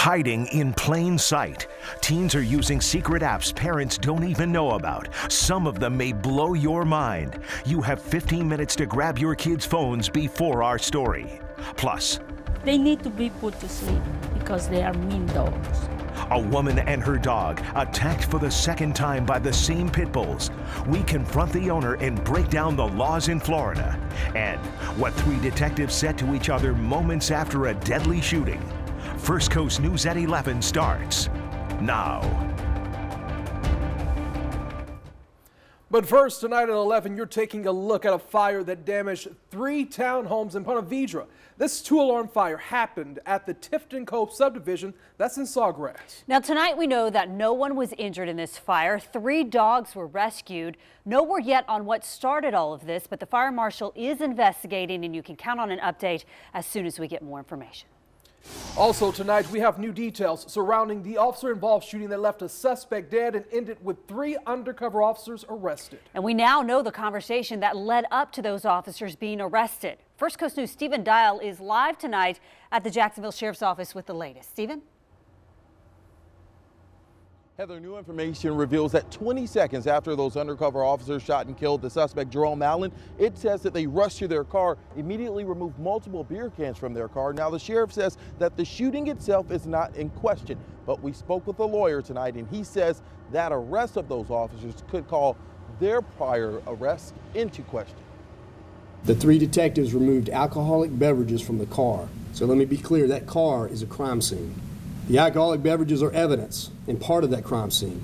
hiding in plain sight. Teens are using secret apps parents don't even know about. Some of them may blow your mind. You have 15 minutes to grab your kids' phones before our story. Plus, they need to be put to sleep because they are mean dogs. A woman and her dog attacked for the second time by the same pit bulls. We confront the owner and break down the laws in Florida. And what three detectives said to each other moments after a deadly shooting. First Coast News at 11 starts now. But first, tonight at 11, you're taking a look at a fire that damaged 3 townhomes in Ponte, Vedra. This 2-alarm fire happened at the Tifton Cove subdivision that's in Sawgrass. Now tonight we know that no one was injured in this fire. 3 dogs were rescued. No word yet on what started all of this, but the fire marshal is investigating and you can count on an update as soon as we get more information. Also tonight, we have new details surrounding the officer-involved shooting that left a suspect dead and ended with 3 undercover officers arrested. And we now know the conversation that led up to those officers being arrested. First Coast News' Stephen Dial is live tonight at the Jacksonville Sheriff's Office with the latest. Stephen? Heather, new information reveals that 20 seconds after those undercover officers shot and killed the suspect, Jerome Allen, it says that they rushed to their car, immediately removed multiple beer cans from their car. Now, the sheriff says that the shooting itself is not in question, but we spoke with a lawyer tonight, and he says that arrest of those officers could call their prior arrests into question. The 3 detectives removed alcoholic beverages from the car. So let me be clear, that car is a crime scene. The alcoholic beverages are evidence and part of that crime scene,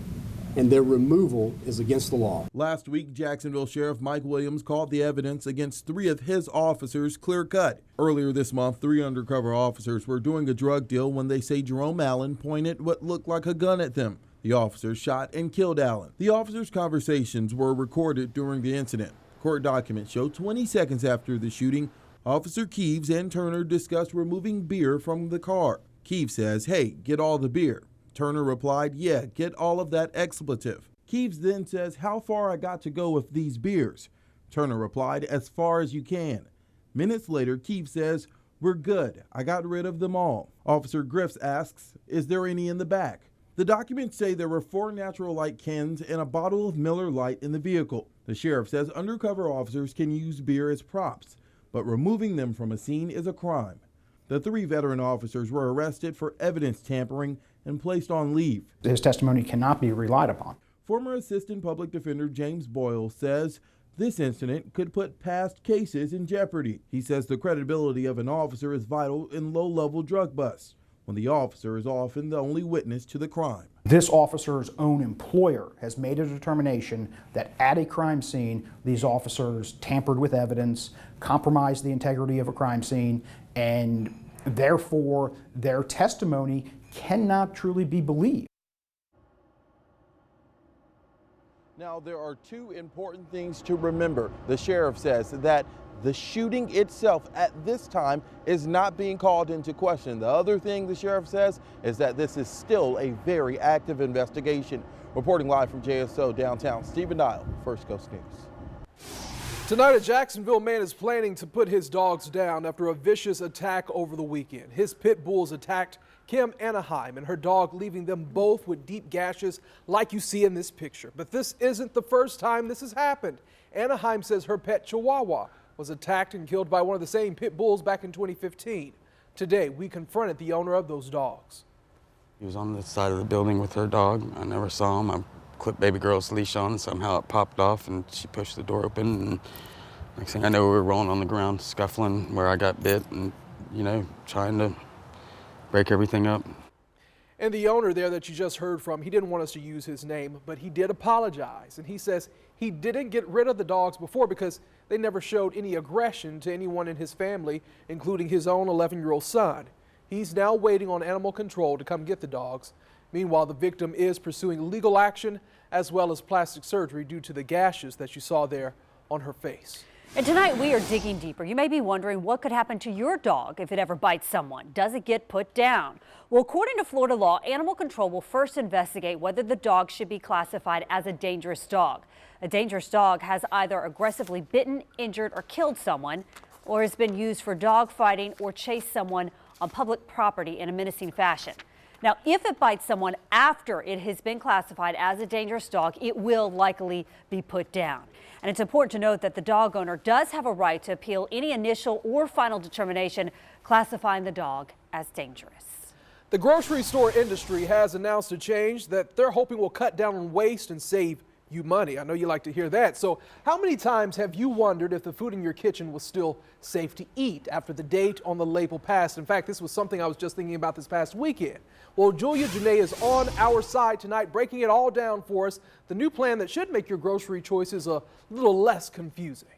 and their removal is against the law. Last week, Jacksonville Sheriff Mike Williams called the evidence against 3 of his officers clear-cut. Earlier this month, 3 undercover officers were doing a drug deal when they say Jerome Allen pointed what looked like a gun at them. The officers shot and killed Allen. The officers' conversations were recorded during the incident. Court documents show 20 seconds after the shooting, Officer Keeves and Turner discussed removing beer from the car. Keeves says, "Hey, get all the beer." Turner replied, "Yeah, get all of that expletive." Keeves then says, "How far I got to go with these beers?" Turner replied, "As far as you can." Minutes later, Keeves says, "We're good. I got rid of them all." Officer Griffiths asks, "Is there any in the back?" The documents say there were 4 Natural Light cans and a bottle of Miller Lite in the vehicle. The sheriff says undercover officers can use beer as props, but removing them from a scene is a crime. The 3 veteran officers were arrested for evidence tampering and placed on leave. His testimony cannot be relied upon. Former Assistant Public Defender James Boyle says this incident could put past cases in jeopardy. He says the credibility of an officer is vital in low-level drug busts, when the officer is often the only witness to the crime. This officer's own employer has made a determination that at a crime scene, these officers tampered with evidence, compromised the integrity of a crime scene, and therefore their testimony cannot truly be believed. Now, there are 2 important things to remember. The sheriff says that the shooting itself at this time is not being called into question. The other thing the sheriff says is that this is still a very active investigation. Reporting live from JSO downtown, Stephen Dial, First Coast News. Tonight, a Jacksonville man is planning to put his dogs down after a vicious attack over the weekend. His pit bulls attacked Kim Anaheim and her dog, leaving them both with deep gashes like you see in this picture. But this isn't the first time this has happened. Anaheim says her pet Chihuahua was attacked and killed by one of the same pit bulls back in 2015. Today, we confronted the owner of those dogs. He was on the side of the building with her dog. I never saw him. I clipped baby girl's leash on, and somehow it popped off and she pushed the door open, and next thing I know, we were rolling on the ground, scuffling where I got bit and, trying to break everything up. And the owner there that you just heard from, he didn't want us to use his name, but he did apologize. And he says he didn't get rid of the dogs before because they never showed any aggression to anyone in his family, including his own 11-year-old son. He's now waiting on animal control to come get the dogs. Meanwhile, the victim is pursuing legal action as well as plastic surgery due to the gashes that you saw there on her face. And tonight we are digging deeper. You may be wondering what could happen to your dog if it ever bites someone. Does it get put down? Well, according to Florida law, animal control will first investigate whether the dog should be classified as a dangerous dog. A dangerous dog has either aggressively bitten, injured, or killed someone, or has been used for dog fighting or chased someone on public property in a menacing fashion. Now, if it bites someone after it has been classified as a dangerous dog, it will likely be put down. And it's important to note that the dog owner does have a right to appeal any initial or final determination classifying the dog as dangerous. The grocery store industry has announced a change that they're hoping will cut down on waste and save you money. I know you like to hear that. So how many times have you wondered if the food in your kitchen was still safe to eat after the date on the label passed? In fact, this was something I was just thinking about this past weekend. Well, Julia Janae is on our side tonight, breaking it all down for us. The new plan that should make your grocery choices a little less confusing.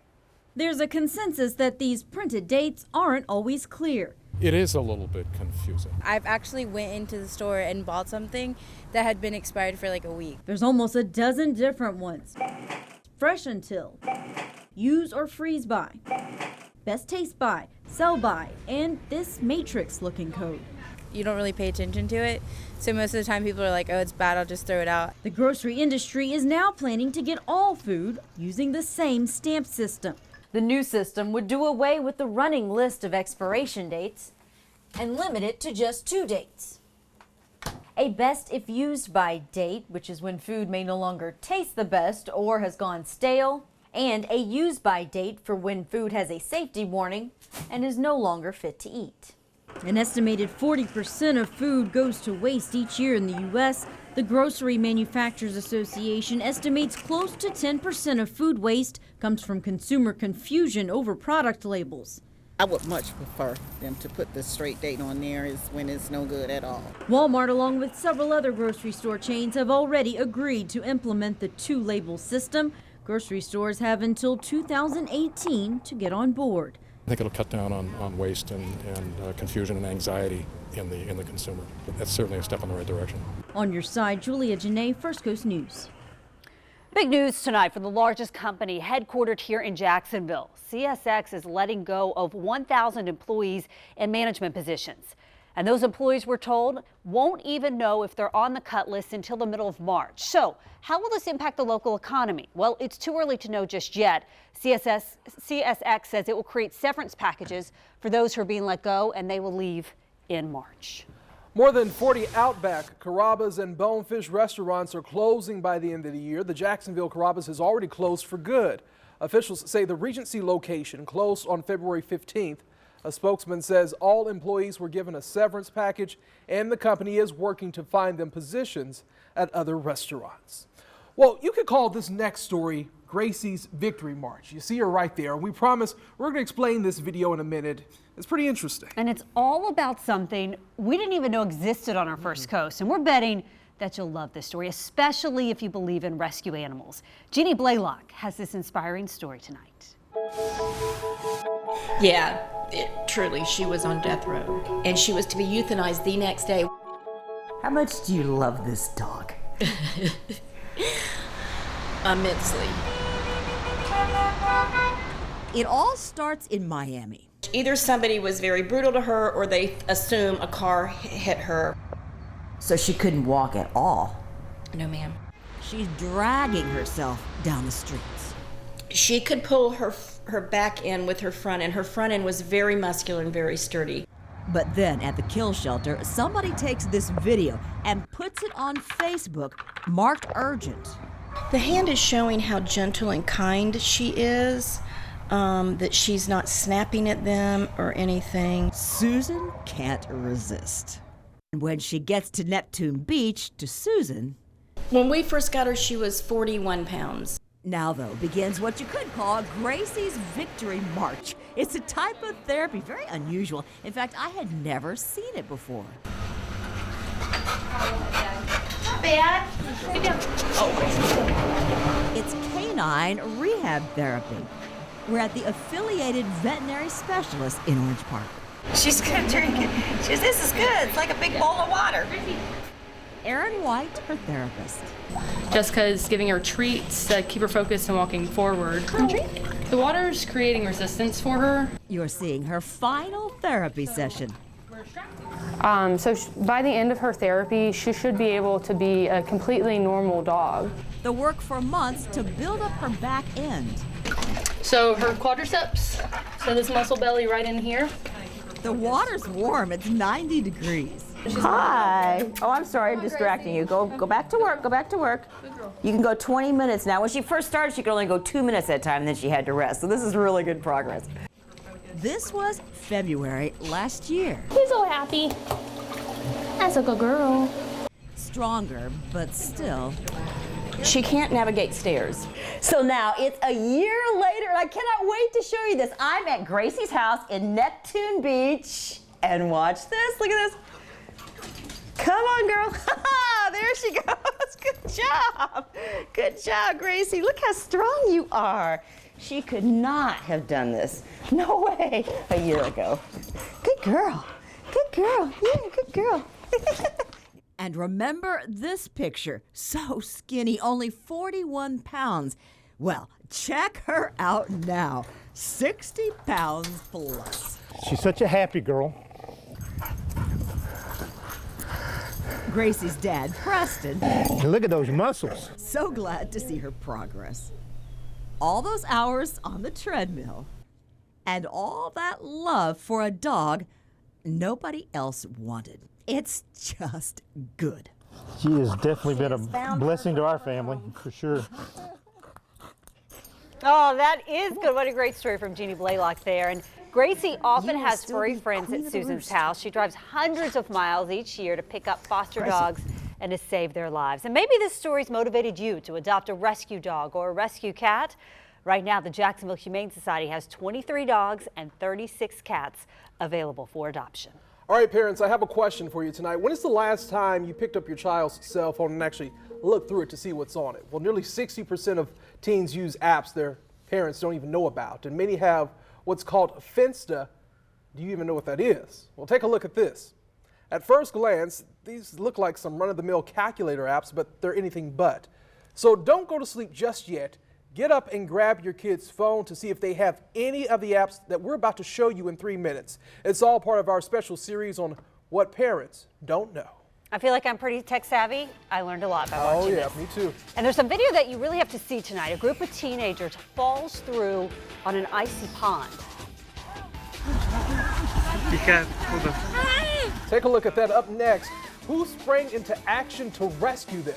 There's a consensus that these printed dates aren't always clear. It is a little bit confusing. I've actually went into the store and bought something that had been expired for like a week. There's almost a dozen different ones. Fresh until, use or freeze by, best taste by, sell by, and this matrix looking code. You don't really pay attention to it, so most of the time people are like, oh, it's bad, I'll just throw it out. The grocery industry is now planning to get all food using the same stamp system. The new system would do away with the running list of expiration dates and limit it to just 2 dates. A best if used by date, which is when food may no longer taste the best or has gone stale, and a used by date for when food has a safety warning and is no longer fit to eat. An estimated 40% of food goes to waste each year in the U.S. The Grocery Manufacturers Association estimates close to 10% of food waste comes from consumer confusion over product labels. I would much prefer them to put the straight date on there is when it's no good at all. Walmart, along with several other grocery store chains, have already agreed to implement the 2-label system. Grocery stores have until 2018 to get on board. I think it'll cut down on waste and confusion and anxiety in the consumer. That's certainly a step in the right direction. On your side, Julia Janae, First Coast News. Big news tonight from the largest company headquartered here in Jacksonville. CSX is letting go of 1,000 employees in management positions. And those employees, we're told, won't even know if they're on the cut list until the middle of March. So how will this impact the local economy? Well, it's too early to know just yet. CSX says it will create severance packages for those who are being let go, and they will leave in March. More than 40 Outback, Carrabba's, and Bonefish restaurants are closing by the end of the year. The Jacksonville Carrabba's has already closed for good. Officials say the Regency location closed on February 15th. A spokesman says all employees were given a severance package and the company is working to find them positions at other restaurants. Well, you could call this next story Gracie's Victory March. You see her right there. We promise we're going to explain this video in a minute. It's pretty interesting. And it's all about something we didn't even know existed on our First Coast. And we're betting that you'll love this story, especially if you believe in rescue animals. Jeannie Blaylock has this inspiring story tonight. Yeah, truly, she was on death row, and she was to be euthanized the next day. How much do you love this dog? Immensely. It all starts in Miami. Either somebody was very brutal to her, or they assume a car hit her. So she couldn't walk at all? No, ma'am. She's dragging herself down the streets. She could pull her back end with her front end. Her front end was very muscular and very sturdy. But then at the kill shelter, somebody takes this video and puts it on Facebook, marked urgent. The hand is showing how gentle and kind she is, that she's not snapping at them or anything. Susan can't resist. And when she gets to Neptune Beach, to Susan... When we first got her, she was 41 pounds. Now, though, begins what you could call Gracie's Victory March. It's a type of therapy, very unusual. In fact, I had never seen it before. Not bad. It's canine rehab therapy. We're at the affiliated veterinary specialist in Orange Park. She's gonna drink it. She says, this is good. It's like a big bowl of water. Erin White, her therapist. Jessica's giving her treats that keep her focused and walking forward. The water's creating resistance for her. You're seeing her final therapy session. By the end of her therapy, she should be able to be a completely normal dog. The work for months to build up her back end. So her quadriceps, so this muscle belly right in here. The water's warm, it's 90 degrees. Hi. Oh, I'm sorry, I'm distracting you. Go back to work, go back to work. You can go 20 minutes now. When she first started, she could only go 2 minutes at a time, and then she had to rest. So this is really good progress. This was February last year. He's so happy. That's a good girl. Stronger, but still. She can't navigate stairs. So now it's a year later, and I cannot wait to show you this. I'm at Gracie's house in Neptune Beach, and watch this. Look at this. Come on, girl. There she goes. Good job. Good job, Gracie. Look how strong you are. She could not have done this. No way. A year ago. Good girl. Good girl. Yeah, good girl. And remember this picture. So skinny, only 41 pounds. Well, check her out now. 60 pounds plus. She's such a happy girl. Gracie's dad, Preston. And look at those muscles. So glad to see her progress. All those hours on the treadmill and all that love for a dog nobody else wanted. It's just good. She has definitely been a blessing to our family, for sure. Oh, that is good. What a great story from Jeannie Blaylock there. And Gracie often has furry friends at Susan's house. She drives hundreds of miles each year to pick up foster dogs and to save their lives. And maybe this story's motivated you to adopt a rescue dog or a rescue cat. Right now, the Jacksonville Humane Society has 23 dogs and 36 cats available for adoption. All right, parents, I have a question for you tonight. When is the last time you picked up your child's cell phone and actually looked through it to see what's on it? Well, nearly 60% of teens use apps their parents don't even know about, and many have what's called Finsta. Do you even know what that is? Well, take a look at this. At first glance, these look like some run-of-the-mill calculator apps, but they're anything but. So don't go to sleep just yet. Get up and grab your kid's phone to see if they have any of the apps that we're about to show you in 3 minutes. It's all part of our special series on what parents don't know. I feel like I'm pretty tech savvy. I learned a lot by watching this. Me too. And there's some video that you really have to see tonight. A group of teenagers falls through on an icy pond. You can't. Hold on. Take a look at that. Up next, who sprang into action to rescue them?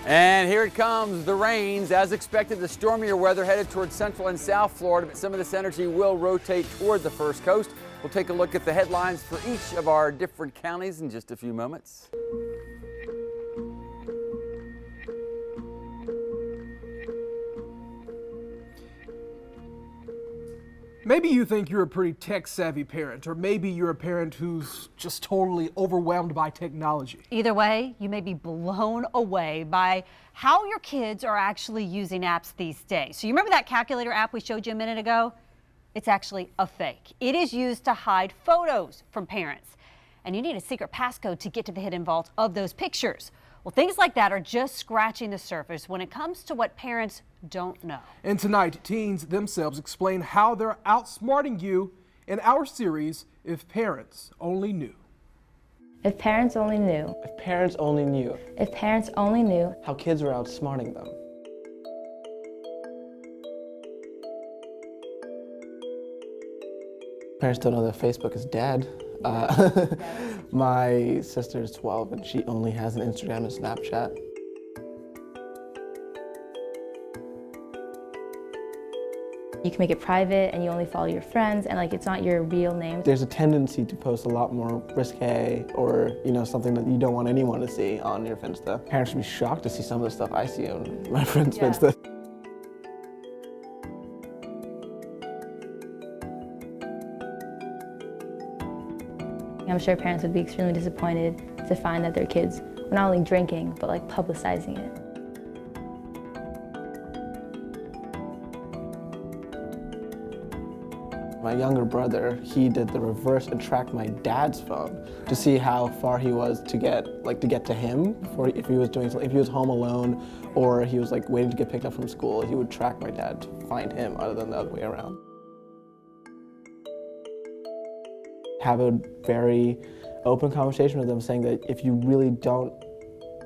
And here it comes, the rains. As expected, the stormier weather headed towards central and south Florida, but some of this energy will rotate toward the first coast. We'll take a look at the headlines for each of our different counties in just a few moments. Maybe you think you're a pretty tech-savvy parent, or maybe you're a parent who's just totally overwhelmed by technology. Either way, you may be blown away by how your kids are actually using apps these days. So you remember that calculator app we showed you a minute ago? It's actually a fake. It is used to hide photos from parents. And you need a secret passcode to get to the hidden vault of those pictures. Well, things like that are just scratching the surface when it comes to what parents don't know. And tonight, teens themselves explain how they're outsmarting you in our series, If Parents Only Knew. If parents only knew. If parents only knew. If parents only knew. How kids were outsmarting them. Parents don't know that Facebook is dead. My sister is 12 and she only has an Instagram and Snapchat. You can make it private and you only follow your friends and like it's not your real name. There's a tendency to post a lot more risque or something that you don't want anyone to see on your Finsta. Parents should be shocked to see some of the stuff I see on my friend's Finsta. I'm sure parents would be extremely disappointed to find that their kids were not only drinking, but like publicizing it. My younger brother, he did the reverse and tracked my dad's phone to see how far he was to get to him before if he was doing something. If he was home alone or he was like waiting to get picked up from school, he would track my dad to find him other than the other way around. Have a very open conversation with them saying that if you really don't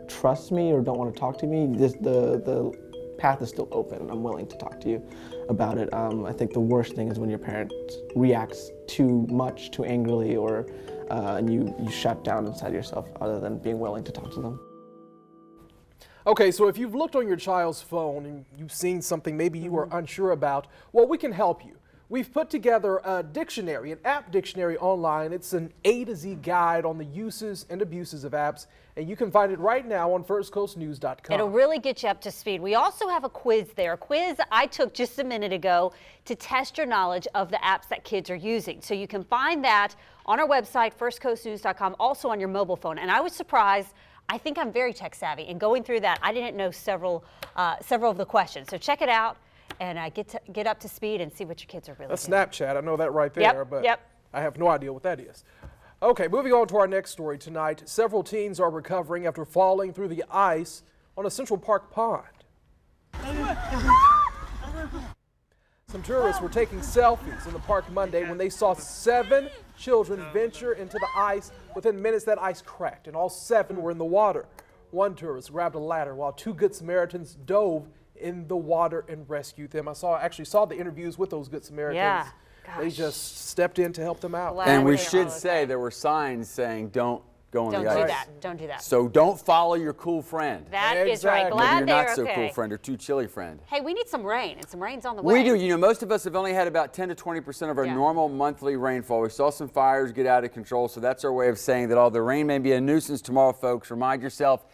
trust me or don't want to talk to me, the path is still open, and I'm willing to talk to you about it. I think the worst thing is when your parent reacts too much, too angrily, or and you shut down inside yourself other than being willing to talk to them. Okay, so if you've looked on your child's phone and you've seen something maybe you were unsure about, well, we can help you. We've put together a dictionary, an app dictionary online. It's an A to Z guide on the uses and abuses of apps, and you can find it right now on firstcoastnews.com. It'll really get you up to speed. We also have a quiz there, a quiz I took just a minute ago to test your knowledge of the apps that kids are using. So you can find that on our website, firstcoastnews.com, also on your mobile phone. And I was surprised. I think I'm very tech savvy, and going through that, I didn't know several of the questions. So check it out and get up to speed and see what your kids are really doing. That's Snapchat, I know that right there, but I have no idea what that is. Okay, moving on to our next story tonight. Several teens are recovering after falling through the ice on a Central Park pond. Some tourists were taking selfies in the park Monday when they saw 7 children venture into the ice. Within minutes, that ice cracked, and all 7 were in the water. One tourist grabbed a ladder while 2 Good Samaritans dove in the water and rescued them. I actually saw the interviews with those Good Samaritans. Yeah. They just stepped in to help them out. And we should say there were signs saying don't go on the ice. Don't do that. Don't do that. So don't follow your cool friend. That is right. Glad Maybe your not they're so okay. cool friend or too chilly friend. Hey, we need some rain, and some rain's on the way. We do. You know, most of us have only had about 10 to 20% of our normal monthly rainfall. We saw some fires get out of control, so that's our way of saying that all the rain may be a nuisance tomorrow, folks. Remind yourself,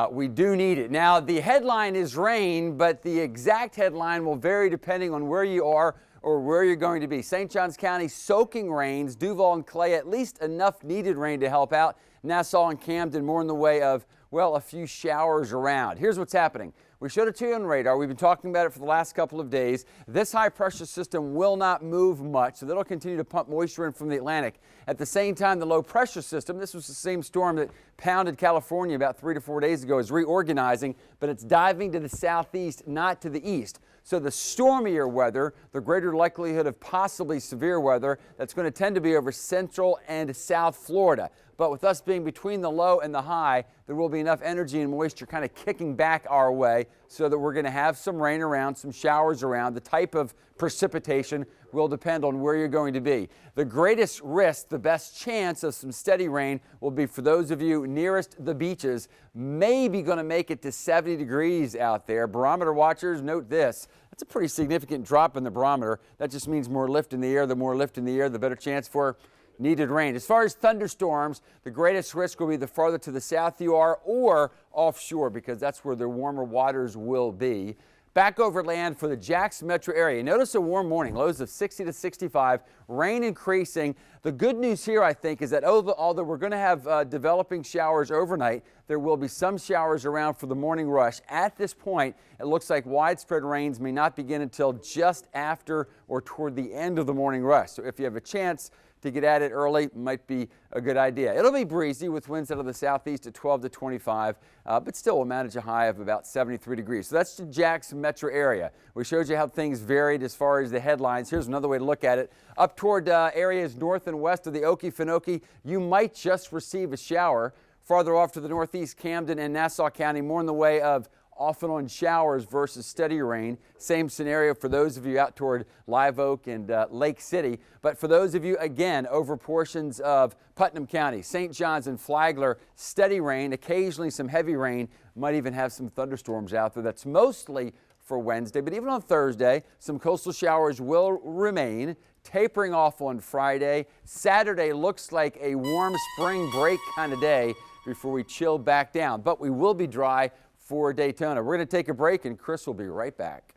we do need it. Now, the headline is rain, but the exact headline will vary depending on where you are or where you're going to be. St. Johns County, soaking rains. Duval and Clay, at least enough needed rain to help out. Nassau and Camden, more in the way of, well, a few showers around. Here's what's happening. We showed it to you on radar. We've been talking about it for the last couple of days. This high pressure system will not move much, so that'll continue to pump moisture in from the Atlantic. At the same time, the low pressure system, this was the same storm that pounded California about 3 to 4 days ago, is reorganizing, but it's diving to the southeast, not to the east. So the stormier weather, the greater likelihood of possibly severe weather, that's going to tend to be over central and south Florida. But with us being between the low and the high, there will be enough energy and moisture kind of kicking back our way so that we're going to have some rain around, some showers around. The type of precipitation will depend on where you're going to be. The greatest risk, the best chance of some steady rain will be for those of you nearest the beaches, maybe going to make it to 70 degrees out there. Barometer watchers, note this. That's a pretty significant drop in the barometer. That just means more lift in the air. The more lift in the air, the better chance for needed rain. As far as thunderstorms, the greatest risk will be the farther to the south you are or offshore, because that's where the warmer waters will be. Back over land for the Jackson metro area. Notice a warm morning, lows of 60 to 65, rain increasing. The good news here, I think, is that although we're going to have developing showers overnight, there will be some showers around for the morning rush. At this point, it looks like widespread rains may not begin until just after or toward the end of the morning rush. So if you have a chance to get at it early, might be a good idea. It'll be breezy with winds out of the southeast at 12 to 25, but still will manage a high of about 73 degrees. So that's the Jackson metro area. We showed you how things varied as far as the headlines. Here's another way to look at it. Up toward areas north and west of the Okefenokee, you might just receive a shower. Farther off to the northeast, Camden and Nassau County, more in the way of off and on showers versus steady rain. Same scenario for those of you out toward Live Oak and Lake City. But for those of you, again, over portions of Putnam County, St. Johns and Flagler, steady rain, occasionally some heavy rain, might even have some thunderstorms out there. That's mostly for Wednesday, but even on Thursday, some coastal showers will remain, tapering off on Friday. Saturday looks like a warm spring break kind of day before we chill back down, but we will be dry for Daytona. We're going to take a break, and Chris will be right back.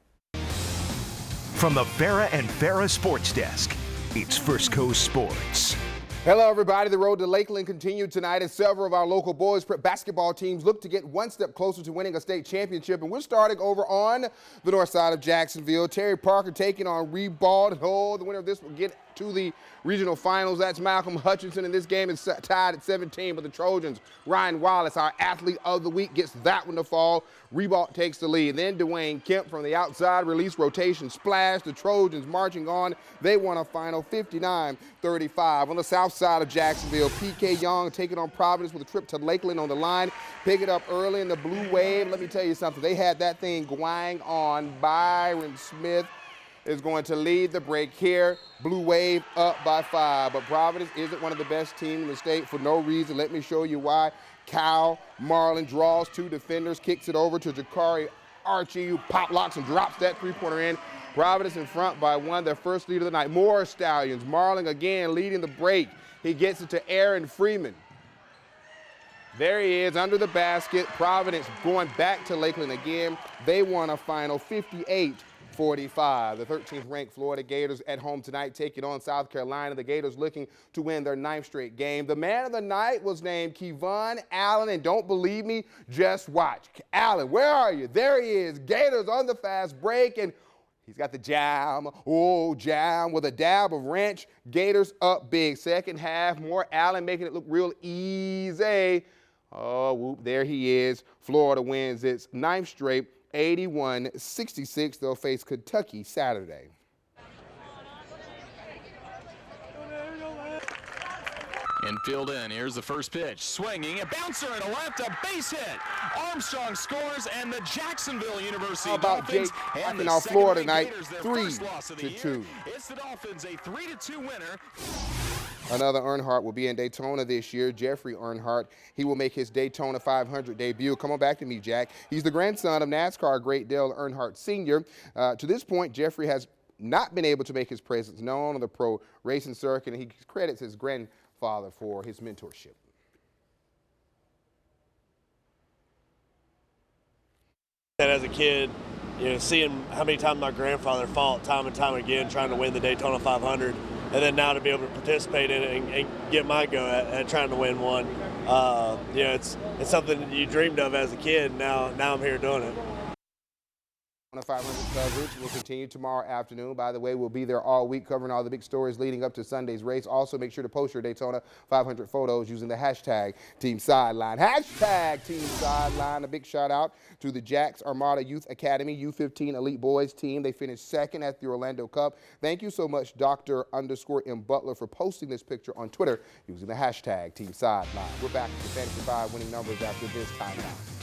From the Farrah and Farrah Sports Desk, it's First Coast Sports. Hello, everybody. The road to Lakeland continued tonight as several of our local boys basketball teams look to get one step closer to winning a state championship. And we're starting over on the north side of Jacksonville. Terry Parker taking on Rebald. Oh, the winner of this will get to the regional finals. That's Malcolm Hutchinson, and this game is tied at 17. But the Trojans, Ryan Wallace, our athlete of the week, gets that one to fall. Rebald takes the lead. Then Dwayne Kemp from the outside, release rotation splash. The Trojans marching on. They won a final 59-35. On the south south side of Jacksonville. PK Young taking on Providence with a trip to Lakeland on the line. Pick it up early in the Blue Wave. Let me tell you something. They had that thing going on. Byron Smith is going to lead the break here. Blue Wave up by 5. But Providence isn't one of the best teams in the state for no reason. Let me show you why. Cal Marlin draws 2 defenders, kicks it over to Chari Archie, who pop locks and drops that three-pointer in. Providence in front by 1, their first lead of the night. More Stallions. Marlin again leading the break. He gets it to Aaron Freeman. There he is under the basket. Providence going back to Lakeland again. They won a final 58-45. The 13th ranked Florida Gators at home tonight taking on South Carolina. The Gators looking to win their 9th straight game. The man of the night was named Kevon Allen, and don't believe me, just watch. Allen, where are you? There he is. Gators on the fast break, and he's got the jam, jam with a dab of ranch. Gators up big. Second half, more Allen making it look real easy. Oh, whoop, there he is. Florida wins its 9th straight, 81-66. They'll face Kentucky Saturday. Infield in, here's the first pitch. Swinging, a bouncer and a left, a base hit. Armstrong scores, and the Jacksonville University Dolphins and the off Florida tonight, Gators, their 3-2. It's the Dolphins, a 3-2 winner. Another Earnhardt will be in Daytona this year, Jeffrey Earnhardt. He will make his Daytona 500 debut. Come on back to me, Jack. He's the grandson of NASCAR great Dale Earnhardt Sr. To this point, Jeffrey has not been able to make his presence known on the pro racing circuit, and he credits his grandfather for his mentorship. As a kid, seeing how many times my grandfather fought time and time again trying to win the Daytona 500, and then now to be able to participate in it and get my go at trying to win one, it's something that you dreamed of as a kid. Now I'm here doing it. 500 coverage will continue tomorrow afternoon. By the way, we'll be there all week covering all the big stories leading up to Sunday's race. Also, make sure to post your Daytona 500 photos using the hashtag Team Sideline. Hashtag Team Sideline. A big shout out to the Jacks Armada Youth Academy U15 Elite Boys team. They finished 2nd at the Orlando Cup. Thank you so much, Dr._M. Butler, for posting this picture on Twitter using the hashtag Team Sideline. We're back to the Fantasy 5 winning numbers after this timeout.